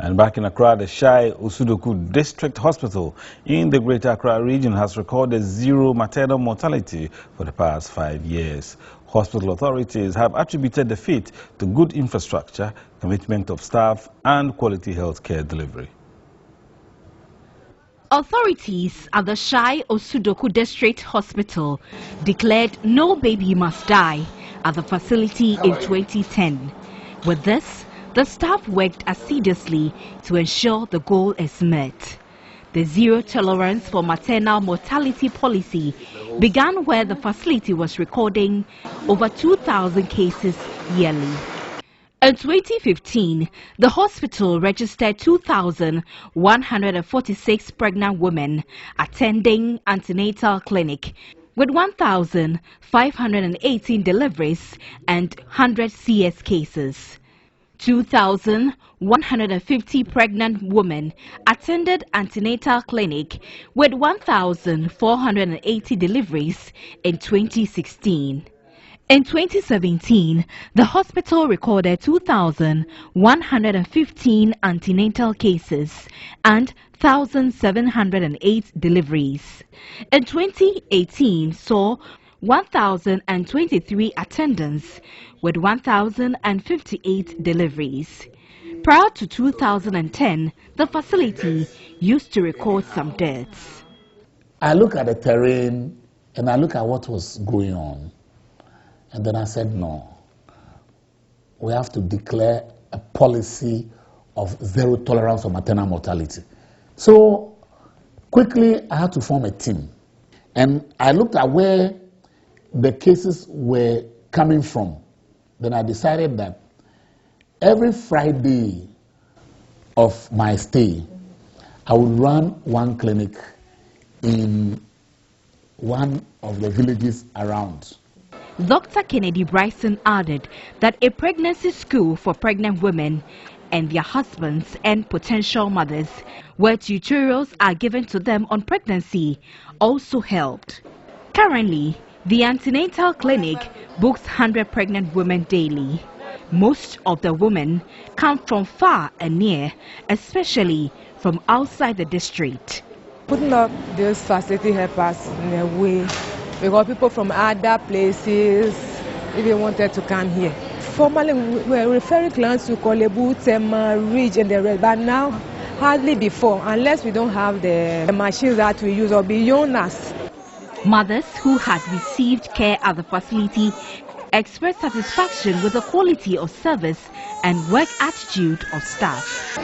And back in Accra, the Shai Osuduku District Hospital in the Greater Accra region has recorded zero maternal mortality for the past 5 years. Hospital authorities have attributed the feat to good infrastructure, commitment of staff, and quality health care delivery. Authorities at the Shai Osuduku District Hospital declared no baby must die at the facility in 2010. With this, the staff worked assiduously to ensure the goal is met. The zero tolerance for maternal mortality policy began where the facility was recording over 2,000 cases yearly. In 2015, the hospital registered 2,146 pregnant women attending antenatal clinic, with 1,518 deliveries and 100 CS cases. 2,150 pregnant women attended antenatal clinic with 1,480 deliveries in 2016. In 2017, the hospital recorded 2,115 antenatal cases and 1,708 deliveries. In 2018, saw 1,023 attendants with 1,058 deliveries. Prior to 2010, the facility used to record some deaths. I look at the terrain and I look at what was going on. And then I said, no, we have to declare a policy of zero tolerance for maternal mortality. So quickly, I had to form a team. And I looked at where the cases were coming from. Then I decided that every Friday of my stay, I would run one clinic in one of the villages around. Dr. Kennedy Bryson added that a pregnancy school for pregnant women and their husbands and potential mothers, where tutorials are given to them on pregnancy, also helped. Currently, the antenatal clinic books 100 pregnant women daily. Most of the women come from far and near, especially from outside the district. Putting up this facility helps us in a way because people from other places even wanted to come here. Formerly, we were referring clients to Kolebu, Tema, Ridge, and the rest, but now hardly before, unless we don't have the machines that we use or beyond us. Mothers who had received care at the facility expressed satisfaction with the quality of service and work attitude of staff.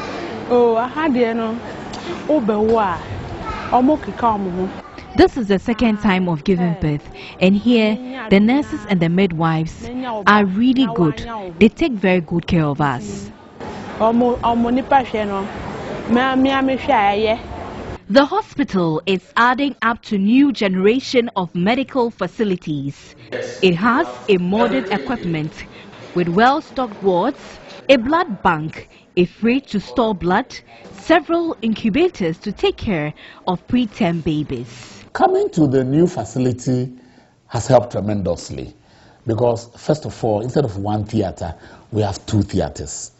This is the second time of giving birth, and here the nurses and the midwives are really good. They take very good care of us. The hospital is adding up to new generation of medical facilities. It has a modern equipment with well-stocked wards, a blood bank, a fridge to store blood, several incubators to take care of preterm babies. Coming to the new facility has helped tremendously because, first of all, instead of one theater, we have 2 theaters.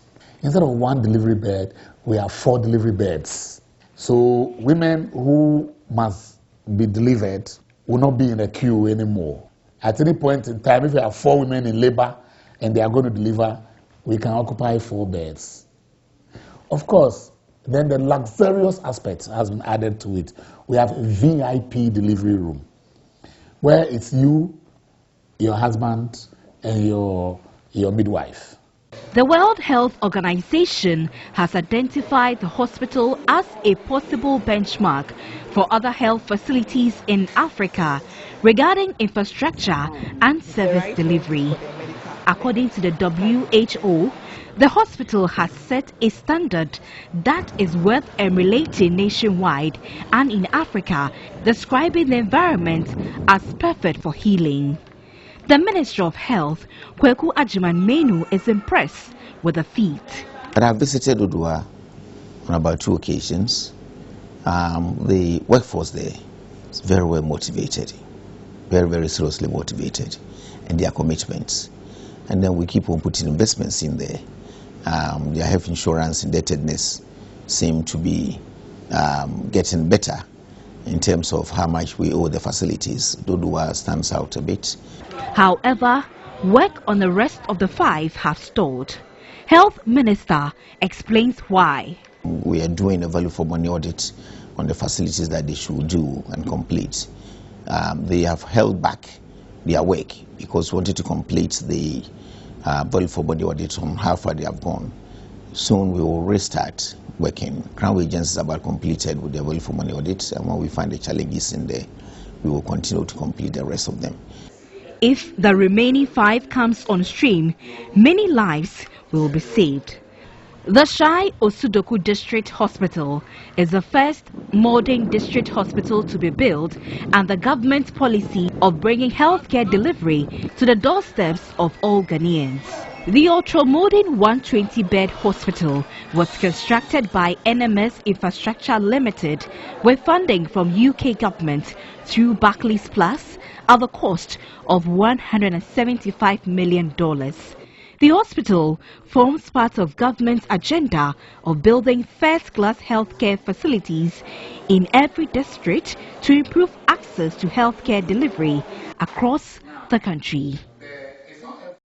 Instead of 1 delivery bed, we have 4 delivery beds. So women who must be delivered will not be in a queue anymore. At any point in time, if we have 4 women in labor and they are going to deliver, we can occupy 4 beds. Of course, then the luxurious aspect has been added to it. We have a VIP delivery room where it's you, your husband, and your midwife. The World Health Organization has identified the hospital as a possible benchmark for other health facilities in Africa regarding infrastructure and service delivery. According to the WHO, the hospital has set a standard that is worth emulating nationwide and in Africa, describing the environment as perfect for healing. The Minister of Health, Kweku Ajiman-Menu, is impressed with the feat. I have visited Odua on about 2 occasions. The workforce there is very well motivated, very, very seriously motivated, and their commitments. And then we keep on putting investments in there. Their health insurance indebtedness seem to be getting better in terms of how much we owe the facilities. Dodua stands out a bit. However, work on the rest of the 5 have stalled. Health Minister explains why. We are doing a value for money audit on the facilities that they should do and complete. They have held back their work because we wanted to complete the value for money audit on how far they have gone. Soon we will restart working. Crown agencies are about completed with their value for money audit, and when we find the challenges in there, we will continue to complete the rest of them. If the remaining 5 comes on stream, many lives will be saved. The Shai Osuduku District Hospital is the first modern district hospital to be built, and the government's policy of bringing healthcare delivery to the doorsteps of all Ghanaians. The ultra-modern 120-bed hospital was constructed by NMS Infrastructure Limited with funding from UK government through Barclays Plus at the cost of $175 million. The hospital forms part of government's agenda of building first-class healthcare facilities in every district to improve access to healthcare delivery across the country.